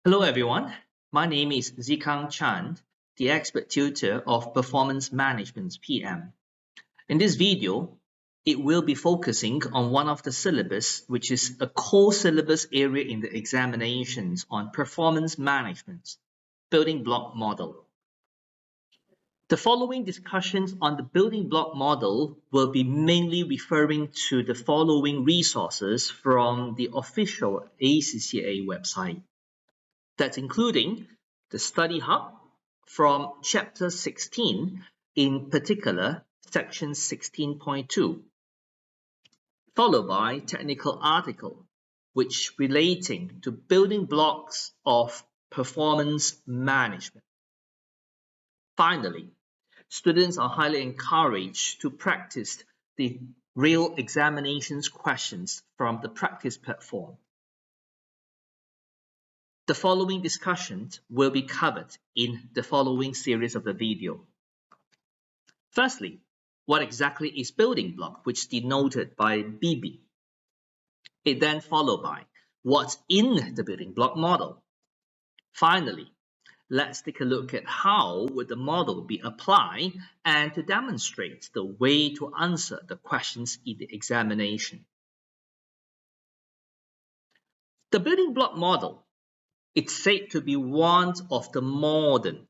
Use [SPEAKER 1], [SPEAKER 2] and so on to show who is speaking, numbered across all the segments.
[SPEAKER 1] Hello everyone, my name is Tze Kang, the expert tutor of Performance Management PM. In this video, it will be focusing on one of the syllabus, which is a core syllabus area in the examinations on performance management, building block model. The following discussions on the building block model will be mainly referring to the following resources from the official ACCA website. That's including the Study Hub from Chapter 16, in particular Section 16.2, followed by technical article, which relating to building blocks of performance management. Finally, students are highly encouraged to practice the real examinations questions from the practice platform. The following discussions will be covered in the following series of the video. Firstly, what exactly is building block, which denoted by BB? It then followed by what's in the building block model. Finally, let's take a look at how would the model be applied and to demonstrate the way to answer the questions in the examination. The building block model, it's said to be one of the modern,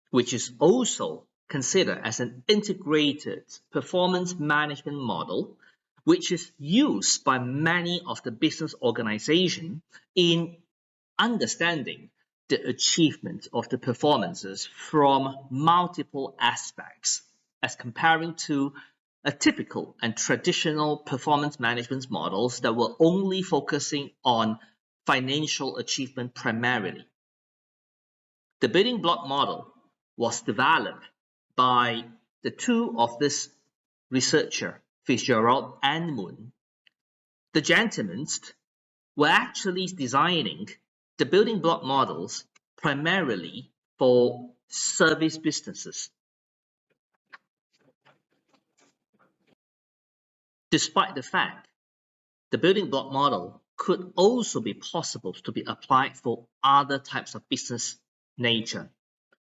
[SPEAKER 1] which is also considered as an integrated performance management model, which is used by many of the business organizations in understanding the achievement of the performances from multiple aspects, as comparing to a typical and traditional performance management models that were only focusing on financial achievement primarily. The building block model was developed by the two of this researcher, Fitzgerald and Moon. The gentlemen were actually designing the building block models primarily for service businesses. Despite the fact, the building block model could also be possible to be applied for other types of business nature,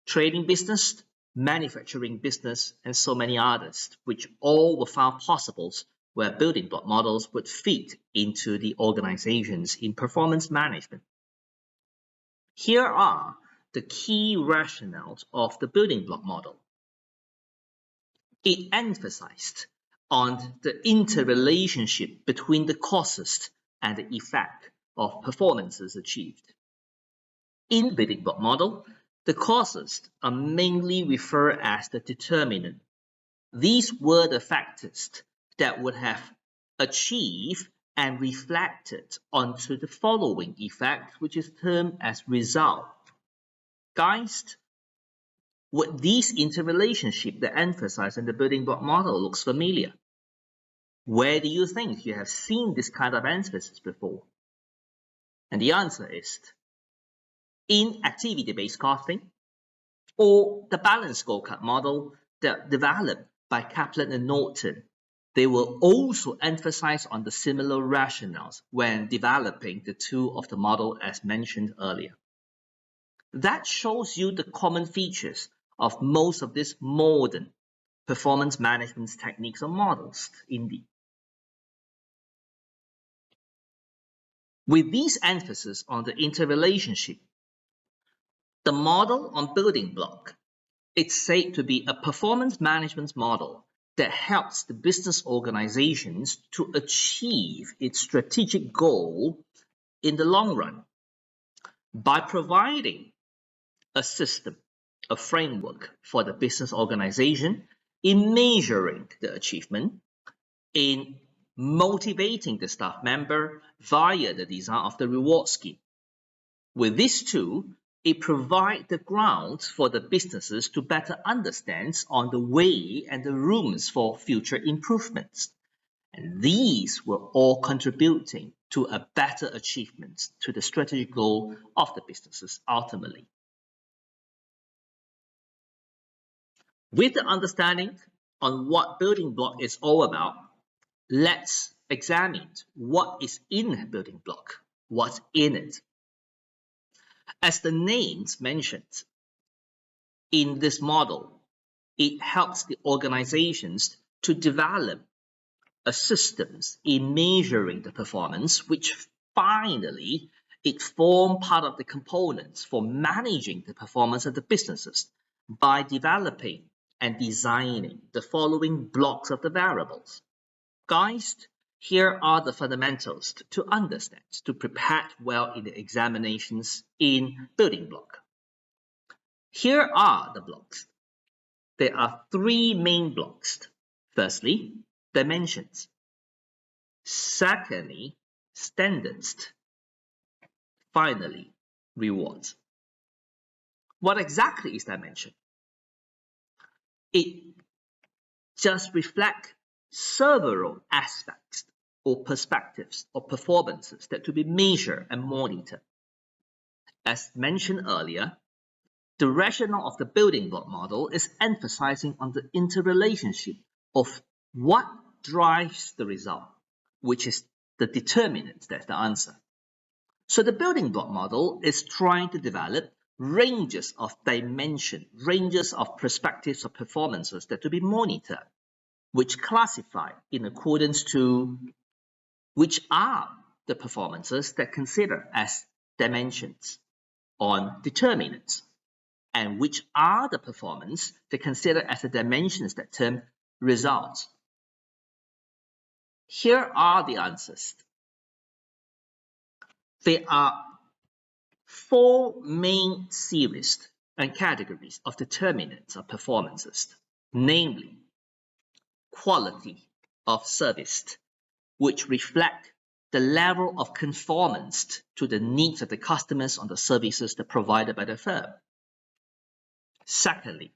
[SPEAKER 1] trading business, manufacturing business, and so many others, which all were found possible where building block models would fit into the organizations in performance management. Here are the key rationales of the building block model. It emphasized on the interrelationship between the causes and the effect of performances achieved. In the building block model, the causes are mainly referred as the determinant. These were the factors that would have achieved and reflected onto the following effect, which is termed as result. Guys, would these interrelationship that emphasize in the building block model looks familiar? Where do you think you have seen this kind of emphasis before? And the answer is in activity-based costing or the balanced scorecard model that developed by Kaplan and Norton. They will also emphasize on the similar rationales when developing the two of the model as mentioned earlier. That shows you the common features of most of these modern performance management techniques or models indeed. With this emphasis on the interrelationship, the model on building block, it's said to be a performance management model that helps the business organizations to achieve its strategic goal in the long run by providing a system, a framework for the business organization in measuring the achievement, in motivating the staff member via the design of the reward scheme. With these two, it provides the ground for the businesses to better understand on the way and the rooms for future improvements. And these were all contributing to a better achievement to the strategic goal of the businesses ultimately. With the understanding on what building block is all about, let's examine what is in building block, what's in it. As the names mentioned, in this model, it helps the organizations to develop a systems in measuring the performance, which finally it form part of the components for managing the performance of the businesses by developing and designing the following blocks of the variables. Guys, here are the fundamentals to understand, to prepare well in the examinations in building block. Here are the blocks. There are three main blocks. Firstly, dimensions. Secondly, standards. Finally, rewards. What exactly is dimension? It just reflects several aspects or perspectives or performances that to be measured and monitored. As mentioned earlier, the rationale of the building block model is emphasizing on the interrelationship of what drives the result, which is the determinant, that's the answer. So the building block model is trying to develop ranges of dimension, ranges of perspectives of performances that to be monitored, which classify in accordance to which are the performances that consider as dimensions on determinants, and which are the performance that consider as the dimensions that term results. Here are the answers. There are four main series and categories of determinants of performances, namely quality of service, which reflect the level of conformance to the needs of the customers on the services that provided by the firm. Secondly,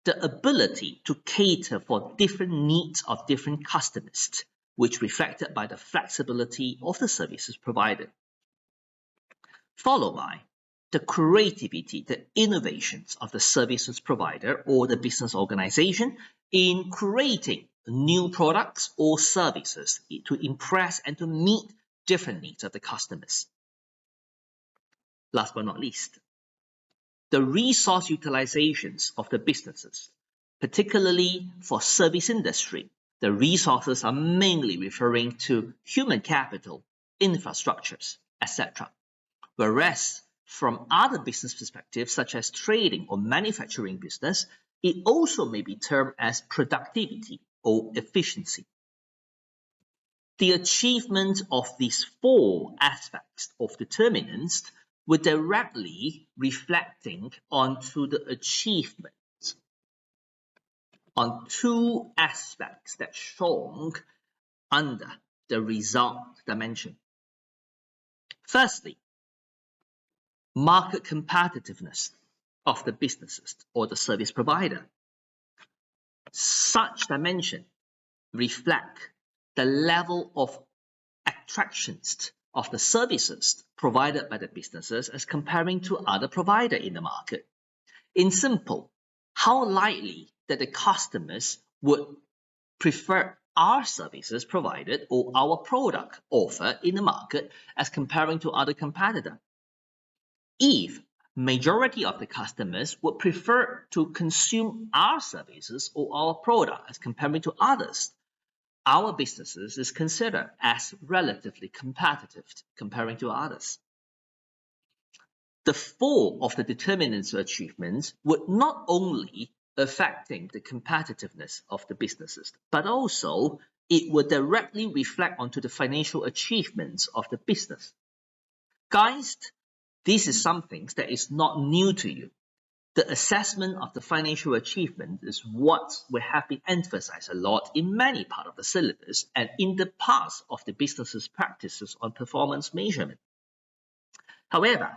[SPEAKER 1] the ability to cater for different needs of different customers, which reflected by the flexibility of the services provided. Followed by the creativity, the innovations of the services provider or the business organization in creating new products or services to impress and to meet different needs of the customers. Last but not least, the resource utilizations of the businesses, particularly for service industry. The resources are mainly referring to human capital, infrastructures, etc. Whereas from other business perspectives, such as trading or manufacturing business, it also may be termed as productivity or efficiency. The achievement of these four aspects of determinants were directly reflecting onto the achievement on two aspects that shown under the result dimension. Firstly, market competitiveness of the businesses or the service provider. Such dimension reflect the level of attractions of the services provided by the businesses as comparing to other providers in the market. In simple, how likely that the customers would prefer our services provided or our product offered in the market as comparing to other competitors. If majority of the customers would prefer to consume our services or our product as comparing to others, our businesses is considered as relatively competitive comparing to others. The four of the determinants of achievements would not only affecting the competitiveness of the businesses, but also it would directly reflect onto the financial achievements of the business. Guys, this is something that is not new to you. The assessment of the financial achievement is what we have been emphasized a lot in many parts of the syllabus and in the past of the business's practices on performance measurement. However,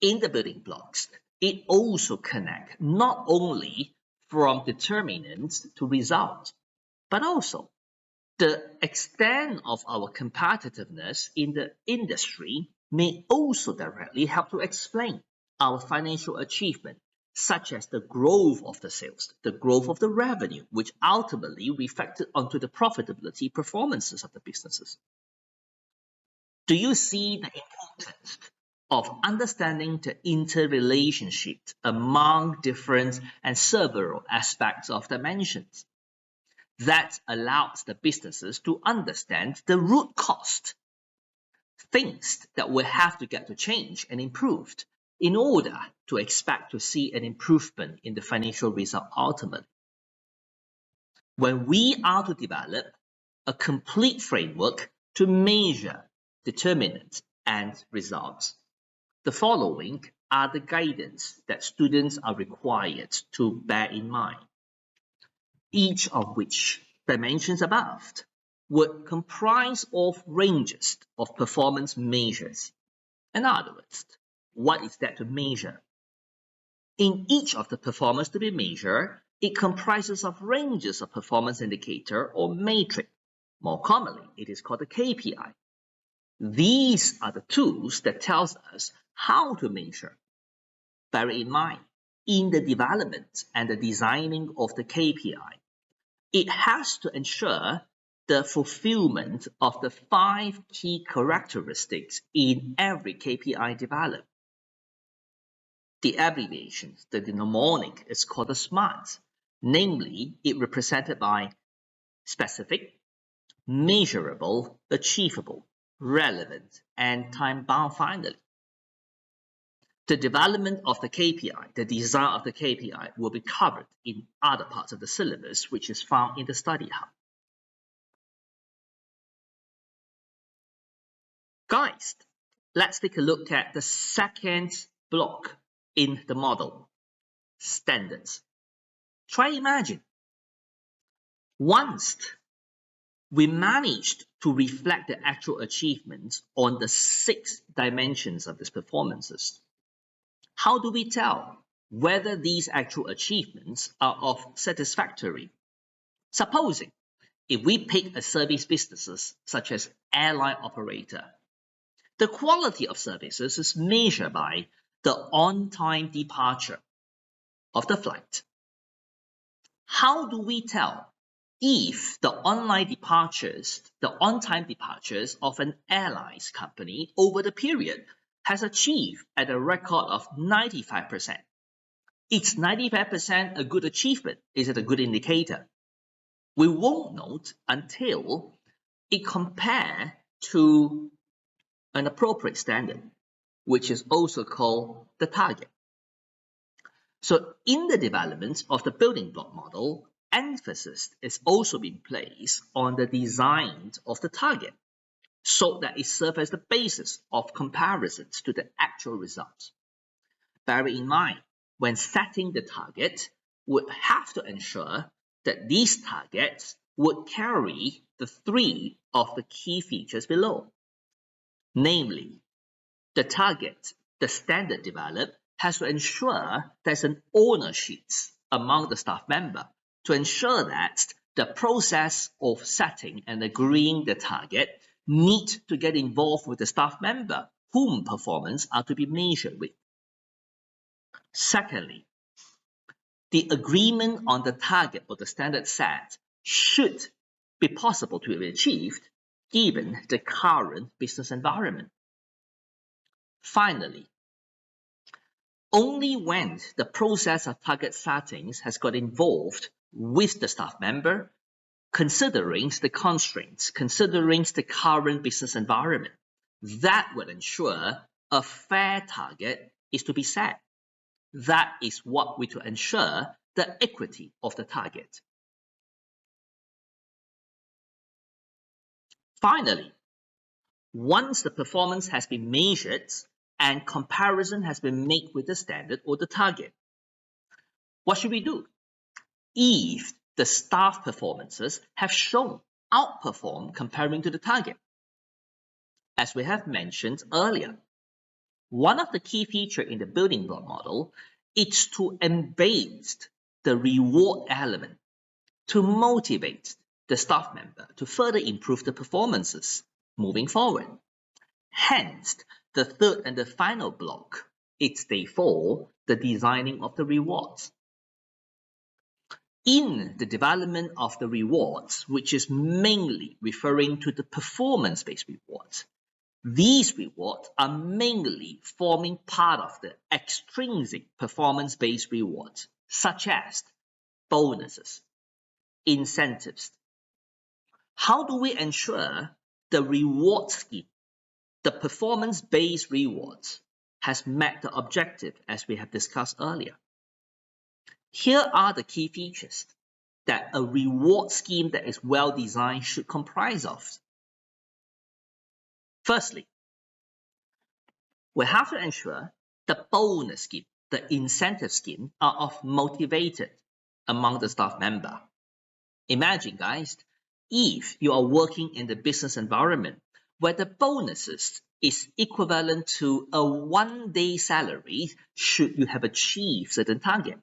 [SPEAKER 1] in the building blocks, it also connects not only from determinants to results, but also the extent of our competitiveness in the industry may also directly help to explain our financial achievement, such as the growth of the sales, the growth of the revenue, which ultimately reflected onto the profitability performances of the businesses. Do you see the importance of understanding the interrelationship among different and several aspects of dimensions. That allows the businesses to understand the root cost, things that will have to get to change and improved in order to expect to see an improvement in the financial result ultimately. When we are to develop a complete framework to measure determinants and results, the following are the guidance that students are required to bear in mind, each of which dimensions above would comprise of ranges of performance measures. In other words, what is that to measure? In each of the performance to be measured, it comprises of ranges of performance indicator or matrix. More commonly, it is called a KPI. These are the tools that tells us how to measure. Bear in mind, in the development and the designing of the KPI, it has to ensure the fulfillment of the 5 key characteristics in every KPI developed. The abbreviation, the mnemonic, is called the SMART. Namely, it represented by specific, measurable, achievable, relevant, and time-bound finally. The development of the KPI, the design of the KPI, will be covered in other parts of the syllabus, which is found in the study hub. Guys, let's take a look at the second block in the model, standards. Try imagine, once we managed to reflect the actual achievements on the 6 dimensions of these performances, how do we tell whether these actual achievements are of satisfactory? Supposing if we pick a service businesses such as airline operator, the quality of services is measured by the on-time departure of the flight. How do we tell if the on-time departures of an airlines company over the period has achieved at a record of 95%? Is 95% a good achievement? Is it a good indicator? We won't know until it compares to an appropriate standard, which is also called the target. So in the development of the building block model, emphasis is also being placed on the design of the target so that it serves as the basis of comparisons to the actual results. Bear in mind, when setting the target, we have to ensure that these targets would carry the 3 of the key features below. Namely, the target, the standard developed, has to ensure there's an ownership among the staff member to ensure that the process of setting and agreeing the target need to get involved with the staff member whom performance are to be measured with. Secondly, the agreement on the target or the standard set should be possible to be achieved given the current business environment. Finally, only when the process of target settings has got involved with the staff member, considering the constraints, considering the current business environment, that will ensure a fair target is to be set. That is what we to ensure the equity of the target. Finally, once the performance has been measured and comparison has been made with the standard or the target, what should we do? If the staff performances have shown outperform comparing to the target, as we have mentioned earlier, one of the key features in the building block model is to embed the reward element to motivate the staff member to further improve the performances moving forward. Hence, the third and the final block is therefore the designing of the rewards. In the development of the rewards, which is mainly referring to the performance-based rewards, These rewards are mainly forming part of the extrinsic performance-based rewards, such as bonuses, incentives. How do we ensure the reward scheme, the performance-based rewards, has met the objective as we have discussed earlier? Here are the key features that a reward scheme that is well designed should comprise of. Firstly, we have to ensure the bonus scheme, the incentive scheme, are of motivated among the staff member. Imagine, guys, if you are working in the business environment where the bonuses is equivalent to a one-day salary should you have achieved certain target.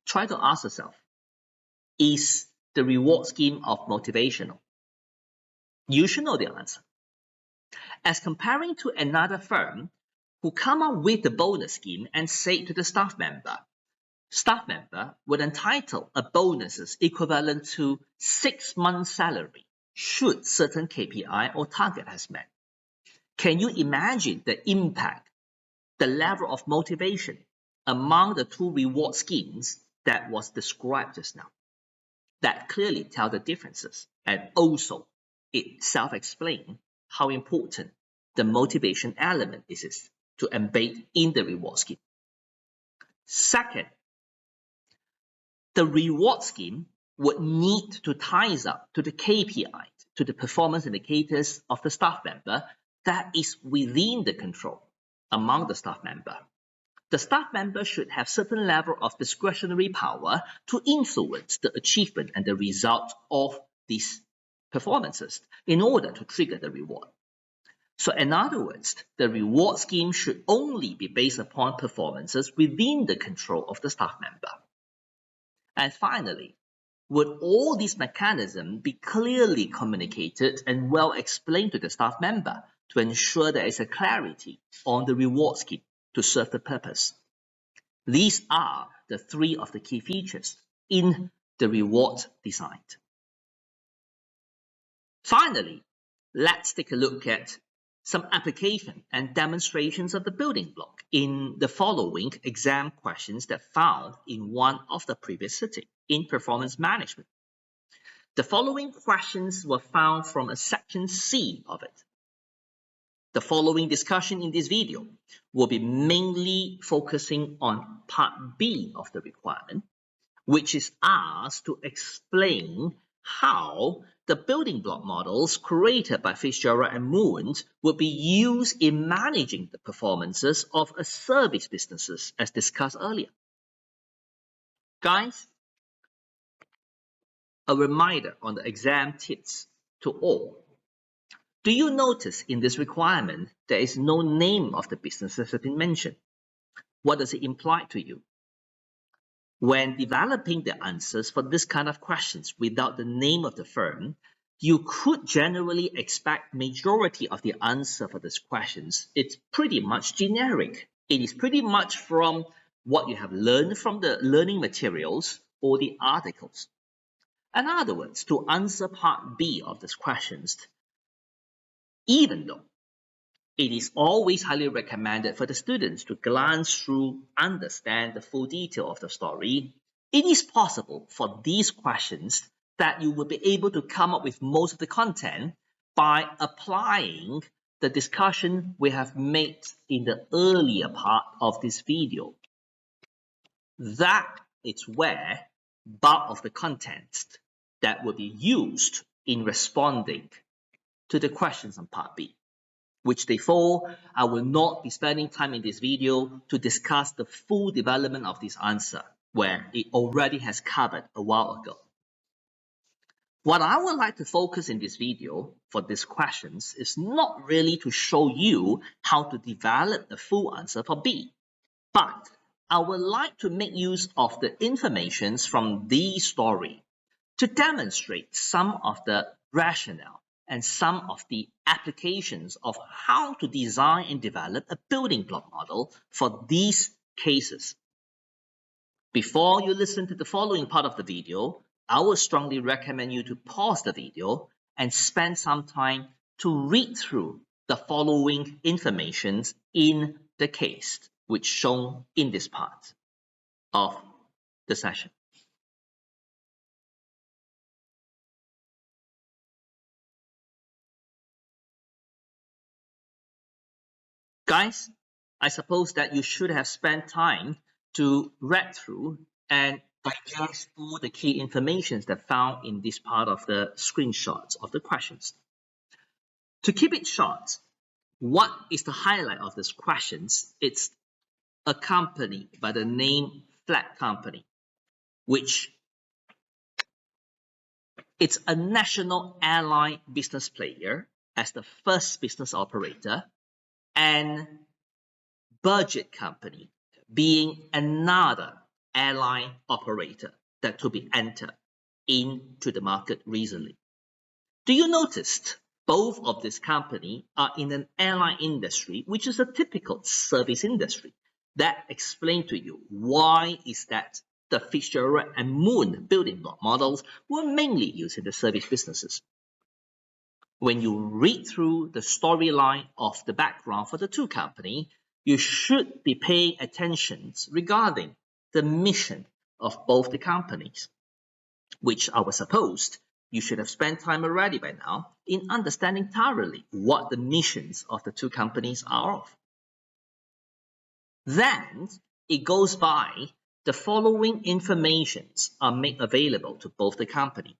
[SPEAKER 1] Try to ask yourself, is the reward scheme of motivational? You should know the answer. As comparing to another firm who come up with the bonus scheme and say to the staff member would entitle a bonuses equivalent to 6 months salary should certain KPI or target has met. Can you imagine the impact, the level of motivation among the two reward schemes that was described just now? That clearly tell the differences, and also it self-explains how important the motivation element is to embed in the reward scheme. Second, the reward scheme would need to tie up to the KPIs, to the performance indicators of the staff member that is within the control among the staff member. The staff member should have certain level of discretionary power to influence the achievement and the result of these performances in order to trigger the reward. So in other words, the reward scheme should only be based upon performances within the control of the staff member. And finally, would all these mechanisms be clearly communicated and well explained to the staff member to ensure there is a clarity on the reward scheme to serve the purpose? These are the three of the key features in the reward design. Finally, let's take a look at some application and demonstrations of the building block in the following exam questions that found in one of the previous sitting in performance management. The following questions were found from a section C of it. The following discussion in this video will be mainly focusing on part B of the requirement, which is asked to explain how the building block models created by Fitzgerald and Moon would be used in managing the performances of a service businesses as discussed earlier. Guys, a reminder on the exam tips to all. Do you notice in this requirement there is no name of the business that has been mentioned? What does it imply to you? When developing the answers for this kind of questions without the name of the firm, you could generally expect majority of the answer for these questions. It's pretty much generic. It is pretty much from what you have learned from the learning materials or the articles. In other words, to answer part B of these questions, even though it is always highly recommended for the students to glance through, understand the full detail of the story, it is possible for these questions that you will be able to come up with most of the content by applying the discussion we have made in the earlier part of this video. That is where bulk of the content that will be used in responding to the questions on part B, which therefore I will not be spending time in this video to discuss the full development of this answer, where it already has covered a while ago. What I would like to focus in this video for these questions is not really to show you how to develop the full answer for B, but I would like to make use of the information from this story to demonstrate some of the rationale and some of the applications of how to design and develop a building block model for these cases. Before you listen to the following part of the video, I would strongly recommend you to pause the video and spend some time to read through the following information in the case which shown in this part of the session. Guys, I suppose that you should have spent time to read through and digest all the key information that found in this part of the screenshots of the questions. To keep it short, what is the highlight of these questions? It's a company by the name Flat Company, which it's a national airline business player as the first business operator, and Budget Company being another airline operator that to be entered into the market recently. Do you notice both of these companies are in an airline industry, which is a typical service industry? That explains to you why is that the Fitzgerald and Moon building block models were mainly used in the service businesses. When you read through the storyline of the background for the two companies, you should be paying attention regarding the mission of both the companies, which I was supposed you should have spent time already by now in understanding thoroughly what the missions of the two companies are of. Then it goes by the following informations are made available to both the company.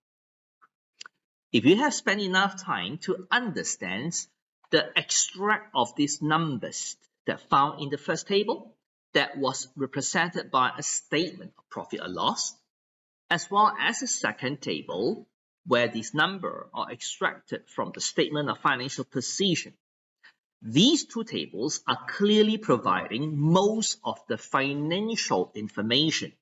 [SPEAKER 1] If you have spent enough time to understand the extract of these numbers that found in the first table, that was represented by a statement of profit or loss, as well as a second table where these numbers are extracted from the statement of financial position. These two tables are clearly providing most of the financial information,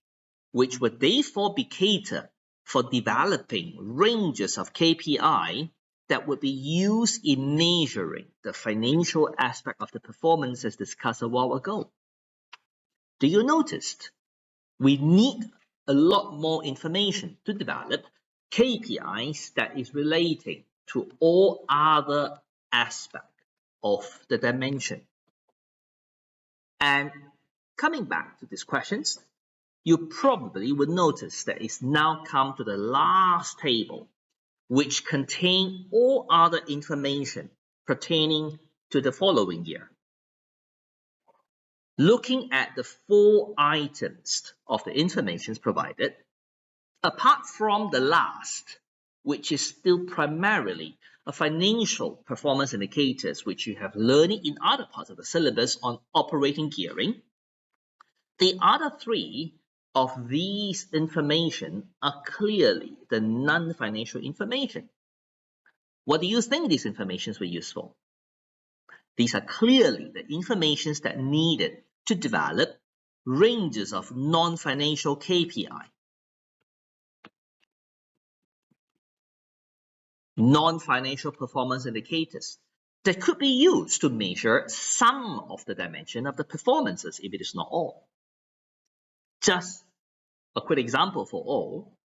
[SPEAKER 1] which would therefore be catered for developing ranges of KPI that would be used in measuring the financial aspect of the performance as discussed a while ago. Do you notice? We need a lot more information to develop KPIs that is relating to all other aspects of the dimension. And coming back to these questions, you probably would notice that it's now come to the last table, which contain all other information pertaining to the following year. Looking at the 4 items of the information provided, apart from the last, which is still primarily a financial performance indicators which you have learned in other parts of the syllabus on operating gearing, the other 3 of these information are clearly the non-financial information. What do you think these informations were used for? These are clearly the informations that needed to develop ranges of non-financial KPI. Non-financial performance indicators that could be used to measure some of the dimension of the performances if it is not all. Just a quick example for all,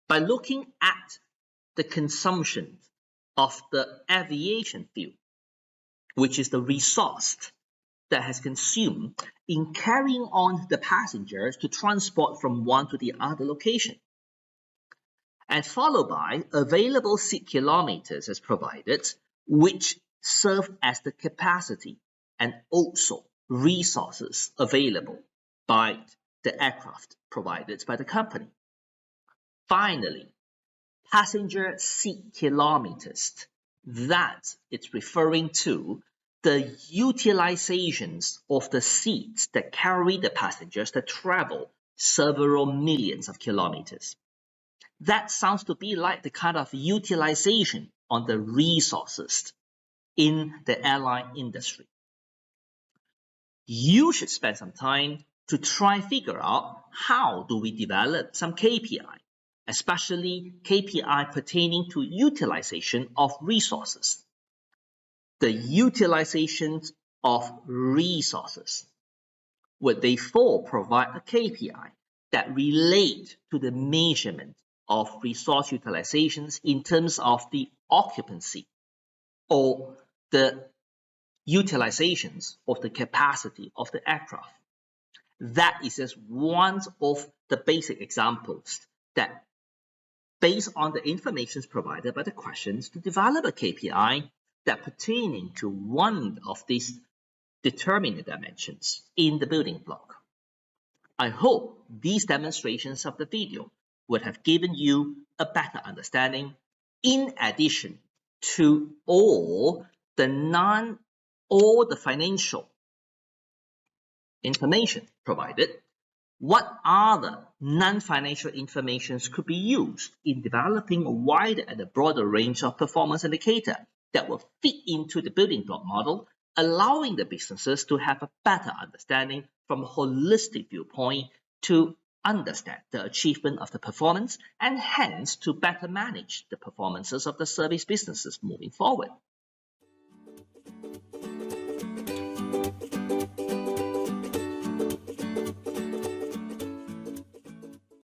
[SPEAKER 1] by looking at the consumption of the aviation fuel, which is the resource that has consumed in carrying on the passengers to transport from one to the other location, and followed by available seat kilometers as provided, which serve as the capacity and also resources available by the aircraft provided by the company. Finally, passenger seat kilometers, that it's referring to the utilizations of the seats that carry the passengers that travel several millions of kilometers. That sounds to be like the kind of utilization on the resources in the airline industry. You should spend some time to try figure out how do we develop some KPI, especially KPI pertaining to utilization of resources. The utilization of resources would therefore provide a KPI that relate to the measurement of resource utilizations in terms of the occupancy or the utilizations of the capacity of the aircraft. That is just one of the basic examples that, based on the information provided by the questions, to develop a KPI that pertaining to one of these determining dimensions in the building block. I hope these demonstrations of the video would have given you a better understanding, in addition to all the financial information provided. What other non-financial information could be used in developing a wider and a broader range of performance indicators that will fit into the building block model, allowing the businesses to have a better understanding from a holistic viewpoint to understand the achievement of the performance and hence to better manage the performances of the service businesses moving forward.